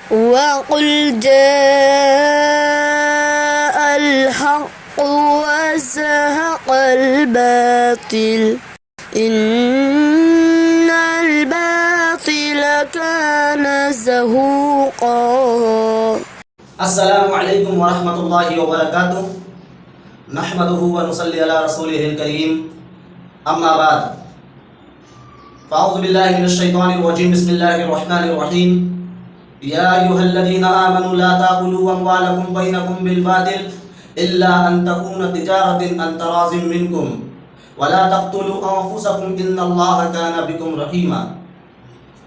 وَقُلْ جَاءَ الْحَقُّ وَزَهَقَ الْبَاطِلُ إِنَّ الْبَاطِلَ كَانَ زَهُوقًا۔ السلام علیکم ورحمۃ اللہ وبرکاتہ، نحمدہ ونصلی علی رسولہ الکریم، اما بعد فاعوذ باللہ من الشیطان الرجیم، بسم اللہ الرحمن الرحیم۔ یا ایھا الذین آمنوا لا تأکلوا اموالکم بینکم بالباطل الا ان تکون تجارۃ عن تراض منکم ولا تقتلوا انفسکم ان اللہ کان بکم رحیما۔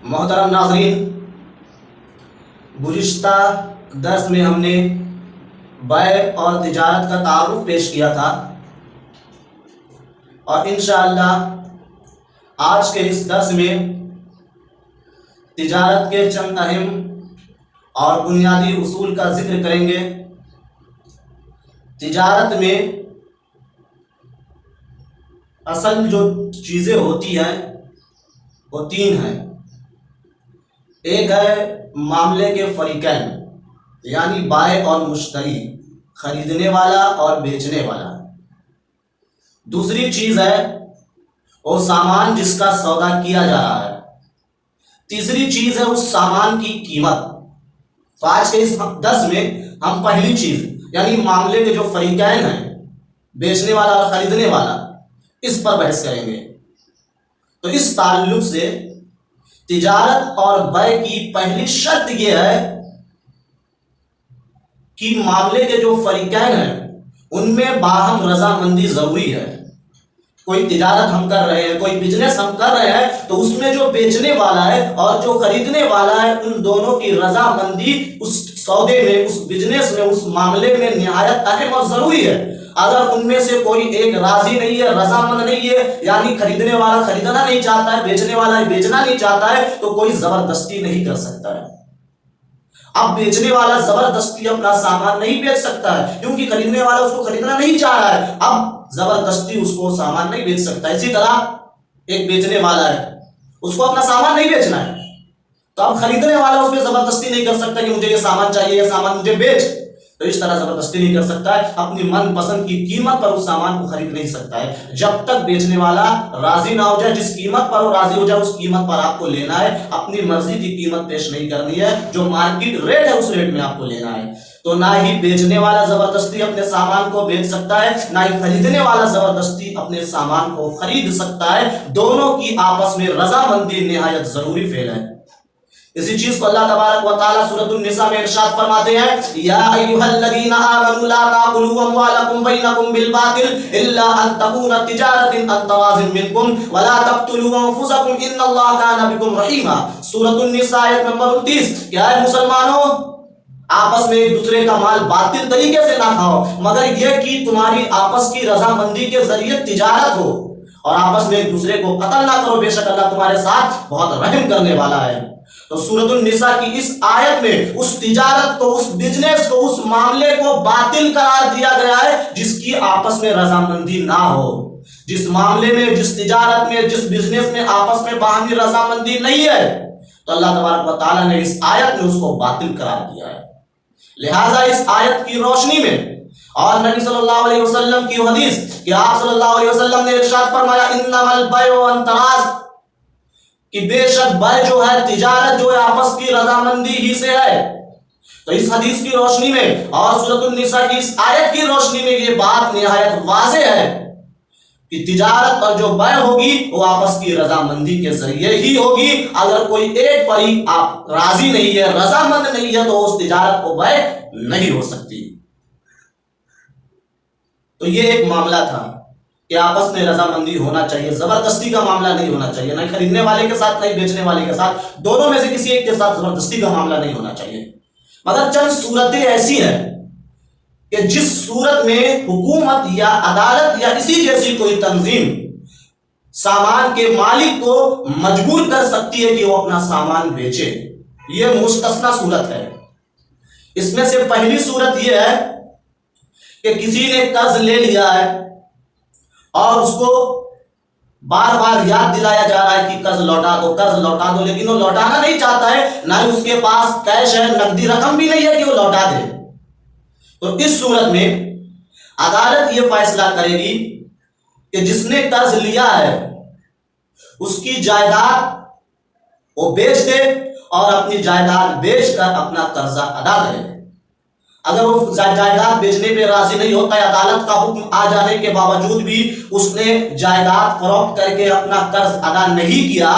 محترم ناظرین، گزشتہ درس میں ہم نے بیع اور تجارت کا تعارف پیش کیا تھا، اور انشاءاللہ آج کے اس درس میں تجارت کے چند اہم اور بنیادی اصول کا ذکر کریں گے۔ تجارت میں اصل جو چیزیں ہوتی ہیں وہ تین ہیں۔ ایک ہے معاملے کے فریقین، یعنی بائع اور مشتری، خریدنے والا اور بیچنے والا۔ دوسری چیز ہے وہ سامان جس کا سودا کیا جا رہا ہے۔ تیسری چیز ہے اس سامان کی قیمت۔ تو آج کے اس درس میں ہم پہلی چیز یعنی معاملے کے جو فریقین ہیں، بیچنے والا اور خریدنے والا، اس پر بحث کریں گے۔ تو اس تعلق سے تجارت اور بیع کی پہلی شرط یہ ہے کہ معاملے کے جو فریقین ہیں ان میں باہم رضامندی ضروری ہے۔ کوئی تجارت ہم کر رہے ہیں، کوئی بزنس ہم کر رہے ہیں، تو اس میں جو بیچنے والا ہے اور جو خریدنے والا ہے، ان دونوں کی رضامندی اس سودے میں، اس بزنس میں، اس معاملے میں نہایت اہم اور ضروری ہے۔ اگر ان میں سے کوئی ایک راضی نہیں ہے، رضامند نہیں ہے، یعنی خریدنے والا خریدنا نہیں چاہتا ہے، بیچنے والا بیچنا نہیں چاہتا ہے، تو کوئی زبردستی نہیں کر سکتا ہے۔ اب بیچنے والا زبردستی اپنا سامان نہیں بیچ سکتا ہے، کیونکہ خریدنے والا اس کو خریدنا نہیں چاہ رہا ہے۔ اب زبردستی اس کو سامان نہیں بیچ سکتا۔ اسی طرح ایک بیچنے والا ہے، اس کو اپنا سامان نہیں بیچنا ہے، تو اب خریدنے والا اس پہ زبردستی نہیں کر سکتا کہ مجھے یہ سامان چاہیے، یہ سامان مجھے بیچ۔ تو اس طرح زبردستی نہیں کر سکتا ہے، اپنی من پسند کی قیمت پر اس سامان کو خرید نہیں سکتا ہے جب تک بیچنے والا راضی نہ ہو جائے۔ جس قیمت پر وہ راضی ہو جائے اس قیمت پر آپ کو لینا ہے، اپنی مرضی کی قیمت پیش نہیں کرنی ہے۔ جو مارکیٹ ریٹ ہے اس ریٹ میں آپ کو لینا ہے۔ تو نہ ہی بیچنے والا زبردستی اپنے سامان کو بیچ سکتا ہے، نہ ہی خریدنے والا زبردستی اپنے سامان کو خرید سکتا ہے۔ دونوں کی آپس میں رضامندی نہایت ضروری فعل ہے۔ اسی چیز کو اللہ تبارک و تعالی سورۃ النساء میں ارشاد فرماتے ہیں، یا ایھا الذین آمنوا لا تأکلوا اموالکم بینکم بالباطل الا ان تکون تجارۃ عن تراض منکم ولا تقتلوا انفسکم ان اللہ کان بکم رحیما۔ سورۃ النساء آیت نمبر 29۔ کیا ہے مسلمانوں، آپس میں ایک دوسرے کا مال باطل طریقے سے نہ کھاؤ، مگر یہ کہ تمہاری آپس کی رضامندی کے ذریعے تجارت ہو، اور آپس میں ایک دوسرے کو قتل نہ کرو، بے شک اللہ تمہارے ساتھ بہت رحم کرنے والا ہے۔ تو سورۃ النساء کی اس آیت میں اس تجارت کو، اس بزنس کو، اس معاملے کو باطل قرار دیا گیا ہے جس کی آپس میں رضامندی نہ ہو۔ جس معاملے میں، جس تجارت میں، جس بزنس میں آپس میں باہمی رضامندی نہیں ہے، تو اللہ تبارک و تعالیٰ نے اس آیت میں اس کو باطل قرار دیا ہے۔ لہٰذا اس آیت کی روشنی میں اور نبی صلی اللہ علیہ وسلم کی حدیث کہ آپ صلی اللہ علیہ وسلم نے ارشاد فرمایا، انما البیع عن تراض، کہ بے شک بیع جو ہے، تجارت جو ہے، آپس کی رضامندی ہی سے ہے۔ تو اس حدیث کی روشنی میں اور سورۃ النساء کی اس آیت کی روشنی میں یہ بات نہایت واضح ہے کہ تجارت اور جو بیع ہوگی وہ آپس کی رضامندی کے ذریعے ہی ہوگی۔ اگر کوئی ایک فریق آپ راضی نہیں ہے، رضامند نہیں ہے، تو اس تجارت کو بیع نہیں ہو سکتی۔ تو یہ ایک معاملہ تھا کہ آپس میں رضامندی ہونا چاہیے، زبردستی کا معاملہ نہیں ہونا چاہیے، نہ خریدنے والے کے ساتھ نہ بیچنے والے کے ساتھ، دونوں میں سے کسی ایک کے ساتھ زبردستی کا معاملہ نہیں ہونا چاہیے۔ مگر چند صورتیں ایسی ہیں کہ جس صورت میں حکومت یا عدالت یا اسی جیسی کوئی تنظیم سامان کے مالک کو مجبور کر سکتی ہے کہ وہ اپنا سامان بیچے۔ یہ مستثنی صورت ہے۔ اس میں سے پہلی صورت یہ ہے کہ کسی نے قرض لے لیا ہے اور اس کو بار بار یاد دلایا جا رہا ہے کہ قرض لوٹا دو، قرض لوٹا دو، لیکن وہ لوٹانا نہیں چاہتا ہے، نہ ہی اس کے پاس کیش ہے، نقدی رقم بھی نہیں ہے کہ وہ لوٹا دے۔ تو اس صورت میں عدالت یہ فیصلہ کرے گی کہ جس نے قرض لیا ہے اس کی جائیداد وہ بیچ دے اور اپنی جائیداد بیچ کر اپنا قرضہ ادا کرے۔ اگر وہ جائیداد بیچنے پہ راضی نہیں ہوتا ہے، عدالت کا حکم آ جانے کے باوجود بھی اس نے جائیداد فروخت کر کے اپنا قرض ادا نہیں کیا،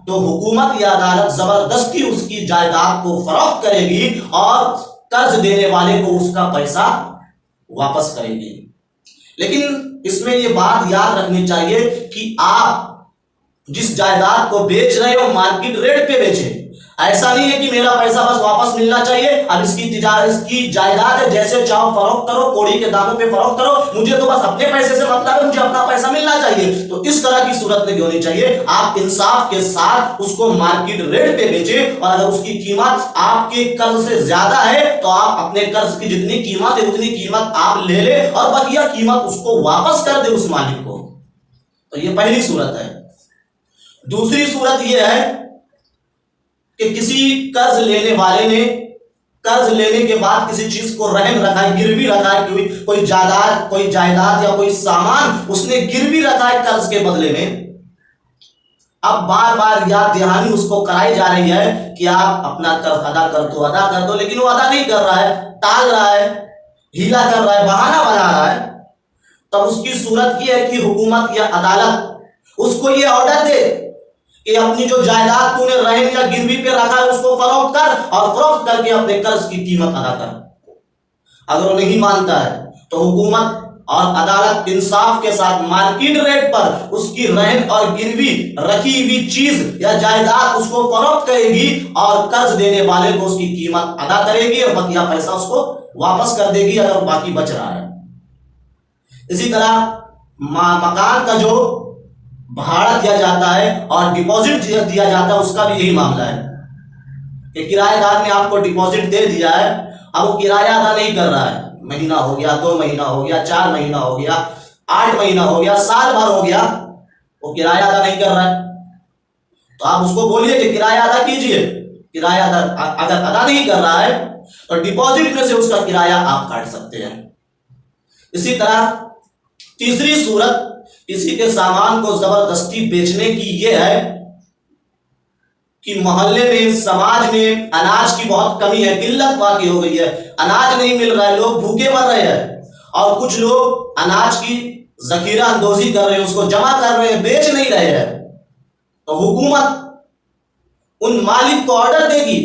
تو حکومت یا عدالت زبردستی اس کی جائیداد کو فروخت کرے گی اور قرض دینے والے کو اس کا پیسہ واپس کرے گی۔ لیکن اس میں یہ بات یاد رکھنی چاہیے کہ آپ جس جائیداد کو بیچ رہے ہو مارکیٹ ریٹ پہ بیچے، ایسا نہیں ہے کہ میرا پیسہ بس واپس ملنا چاہیے، اب اس کی تجارت، اس کی جائیداد ہے، جیسے چاہو فروخت کرو، کوڑی کے داموں پہ فروخت کرو، مجھے تو بس اپنے پیسے سے مطلب ہے، مجھے اپنا پیسہ ملنا چاہیے۔ تو اس طرح کی صورت نہیں ہونی چاہیے، آپ انصاف کے ساتھ اس کو مارکیٹ ریٹ پہ بیچے، اور اگر اس کی قیمت آپ کے قرض سے زیادہ ہے تو آپ اپنے قرض کی جتنی قیمت ہے اتنی قیمت آپ لے لیں اور بقیہ قیمت اس کو واپس کر دے اس مالک کو۔ تو یہ پہلی صورت ہے۔ دوسری صورت یہ ہے کہ کسی قرض لینے والے نے قرض لینے کے بعد کسی چیز کو رہن رکھا ہے، گروی رکھا ہے، کوئی جائیداد یا کوئی سامان اس نے گروی رکھا ہے قرض کے بدلے میں۔ اب بار بار یاد دہانی اس کو کرائی جا رہی ہے کہ آپ اپنا قرض ادا کر دو، لیکن وہ ادا نہیں کر رہا ہے، ٹال رہا ہے، ہیلا کر رہا ہے، بہانہ بنا رہا ہے۔ تب اس کی صورت یہ ہے کہ حکومت یا عدالت اس کو یہ آرڈر دے کہ اپنی جو جائیداد تو نے رہن یا گروی پہ رکھا ہے اس کو فروخت کر، اور فروخت کر کے اپنے قرض کی قیمت ادا کر۔ اگر وہ نہیں مانتا ہے تو حکومت اور عدالت انصاف کے ساتھ مارکیٹ ریٹ پر اس کی رہن اور گروی رکھی ہوئی چیز یا جائیداد اس کو فروخت کرے گی اور قرض دینے والے کو اس کی قیمت ادا کرے گی اور بقیہ پیسہ اس کو واپس کر دے گی اگر باقی بچ رہا ہے۔ اسی طرح مکان کا جو بھاڑا دیا جاتا ہے اور ڈپازٹ دیا جاتا ہے، اس کا بھی یہی معاملہ ہے کہ کرایہ دار نے آپ کو ڈپازٹ دے دیا ہے، اب وہ کرایہ ادا نہیں کر رہا ہے، مہینہ ہو گیا، 2 مہینہ ہو گیا، 4 مہینہ ہو گیا، 8 مہینہ ہو گیا، سال بھر ہو گیا، وہ کرایہ ادا نہیں کر رہا ہے، تو آپ اس کو بولیے کہ کرایہ ادا کیجئے۔ کرایہ اگر ادا نہیں کر رہا ہے تو ڈپازٹ میں سے اس کا کرایہ آپ کاٹ سکتے ہیں۔ اسی طرح تیسری صورت کسی کے سامان کو زبردستی بیچنے کی یہ ہے کہ محلے میں، سماج میں اناج کی بہت کمی ہے، قلت واقع ہو گئی ہے، اناج نہیں مل رہا ہے، لوگ بھوکے مر رہے ہیں، اور کچھ لوگ اناج کی ذخیرہ اندوزی کر رہے ہیں، اس کو جمع کر رہے ہیں، بیچ نہیں رہے ہیں۔ تو حکومت ان مالک کو آرڈر دے گی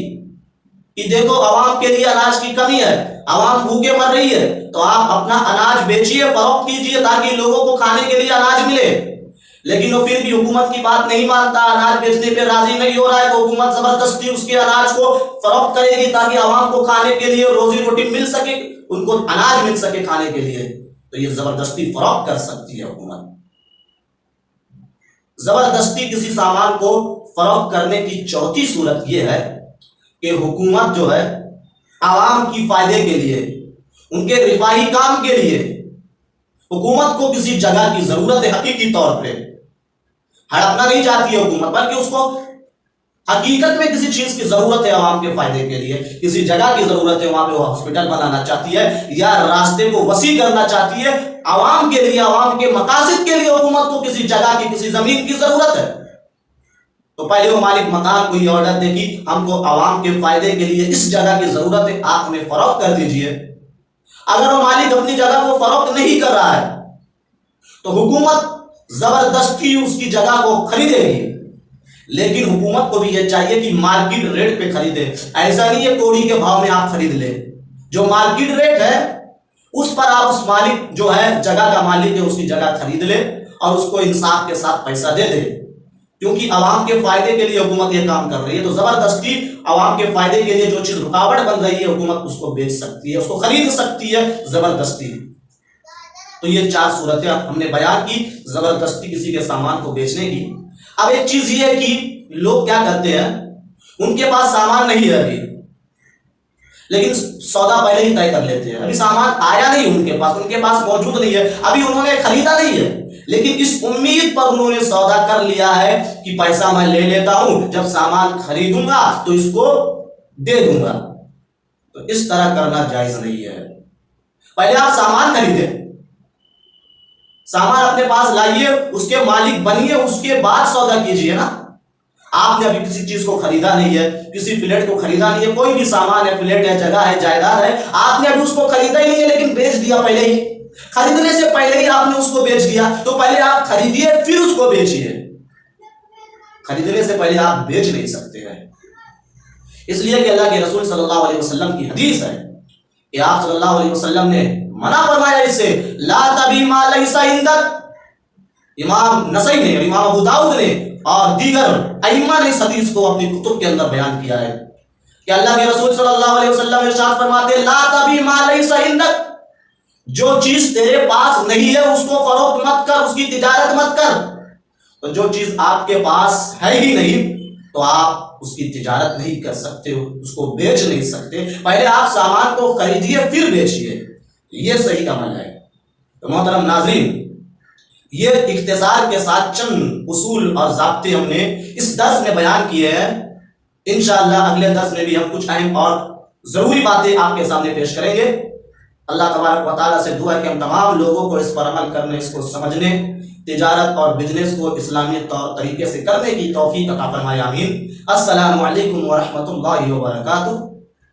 کہ دیکھو عوام کے لیے اناج کی کمی ہے، عوام بھوکے مر رہی ہے، تو آپ اپنا اناج بیچیے، فروخت کیجیے تاکہ لوگوں کو کھانے کے لیے اناج ملے۔ لیکن وہ پھر بھی حکومت کی بات نہیں مانتا، اناج بیچنے پہ راضی نہیں ہو رہا ہے، تو حکومت زبردستی اس کے اناج کو فروخت کرے گی تاکہ عوام کو کھانے کے لیے روزی روٹی مل سکے، ان کو اناج مل سکے کھانے کے لیے۔ تو یہ زبردستی فروخت کر سکتی ہے حکومت۔ زبردستی کسی سامان کو فروخت کرنے کی چوتھی صورت یہ ہے کہ حکومت جو ہے عوام کی فائدے کے لیے، ان کے رفاہی کام کے لیے، حکومت کو کسی جگہ کی ضرورت ہے، حقیقی طور پہ ہڑپنا نہیں چاہتی ہے حکومت، بلکہ اس کو حقیقت میں کسی چیز کی ضرورت ہے عوام کے فائدے کے لیے، کسی جگہ کی ضرورت ہے، وہاں پہ وہ ہاسپٹل بنانا چاہتی ہے یا راستے کو وسیع کرنا چاہتی ہے، عوام کے لیے، عوام کے مقاصد کے لیے حکومت کو کسی جگہ کی، کسی زمین کی ضرورت ہے، تو پہلے وہ مالک مکان کو یہ آرڈر دے کہ ہم کو عوام کے فائدے کے لیے اس جگہ کی ضرورت ہے، آپ ہمیں فروخت کر دیجئے۔ اگر وہ مالک اپنی جگہ کو فروخت نہیں کر رہا ہے تو حکومت زبردستی اس کی جگہ کو خریدے گی، لیکن حکومت کو بھی یہ چاہیے کہ مارکیٹ ریٹ پہ خریدے، ایسا نہیں ہے کوڑی کے بھاؤ میں آپ خرید لیں، جو مارکیٹ ریٹ ہے اس پر آپ اس مالک جو ہے، جگہ کا مالک ہے، اس کی جگہ خرید لیں اور اس کو انصاف کے ساتھ پیسہ دے دیں، کیونکہ عوام کے فائدے کے لیے حکومت یہ کام کر رہی ہے، تو زبردستی عوام کے فائدے کے لیے جو چیز رکاوٹ بن رہی ہے حکومت اس کو بیچ سکتی ہے، اس کو خرید سکتی ہے زبردستی۔ تو یہ 4 صورتیں ہم نے بیان کی زبردستی کسی کے سامان کو بیچنے کی۔ اب ایک چیز یہ ہے کہ لوگ کیا کرتے ہیں، ان کے پاس سامان نہیں ہے ابھی، لیکن سودا پہلے ہی طے کر لیتے ہیں، ابھی سامان آیا نہیں ان کے پاس موجود نہیں ہے، ابھی انہوں نے خریدا نہیں ہے، لیکن اس امید پر انہوں نے سودا کر لیا ہے کہ پیسہ میں لے لیتا ہوں، جب سامان خریدوں گا تو اس کو دے دوں گا۔ تو اس طرح کرنا جائز نہیں ہے۔ پہلے آپ سامان خریدیں، سامان اپنے پاس لائیے، اس کے مالک بنیے، اس کے بعد سودا کیجئے نا۔ آپ نے ابھی کسی چیز کو خریدا نہیں ہے، کسی فلیٹ کو خریدا نہیں ہے، کوئی بھی سامان ہے، فلیٹ ہے، جگہ ہے، جائیداد ہے، آپ نے ابھی اس کو خریدا ہی نہیں ہے لیکن بیچ دیا پہلے ہی، خریدنے سے پہلے ہی آپ نے اس کو بیچ دیا، تو پہلے آپ خریدیے پھر اس کو بیچیے، خریدنے سے پہلے آپ بیچ نہیں سکتے ہیں۔ اس لیے کہ اللہ کے رسول صلی اللہ علیہ وسلم کی حدیث ہے کہ آپ صلی اللہ علیہ وسلم نے منع فرمایا اس سے، لا تبی ما لیس عندک۔ امام نسائی نے، امام ابو داؤد نے اور دیگر ائمہ نے اس حدیث کو اپنی کتب کے اندر بیان کیا ہے کہ اللہ کے رسول صلی اللہ علیہ وسلم ارشاد فرماتے ہیں، لا تبی ما لیس عندک، جو چیز تیرے پاس نہیں ہے اس کو فروخت مت کر، اس کی تجارت مت کر۔ تو جو چیز آپ کے پاس ہے ہی نہیں تو آپ اس کی تجارت نہیں کر سکتے ہو، اس کو بیچ نہیں سکتے، پہلے آپ سامان کو خریدیے پھر بیچیے، یہ صحیح عمل ہے۔ تو محترم ناظرین، یہ اختصار کے ساتھ چند اصول اور ضابطے ہم نے اس درس میں بیان کیے ہیں۔ انشاءاللہ اگلے درس میں بھی ہم کچھ اہم اور ضروری باتیں آپ کے سامنے پیش کریں گے۔ اللہ تبارک و تعالیٰ سے دعا ہے کہ ہم تمام لوگوں کو اس پر عمل کرنے، اس کو سمجھنے، تجارت اور بزنس کو اسلامی طور طریقے سے کرنے کی توفیق عطا فرمائے، آمین۔ السلام علیکم ورحمۃ اللہ وبرکاتہ۔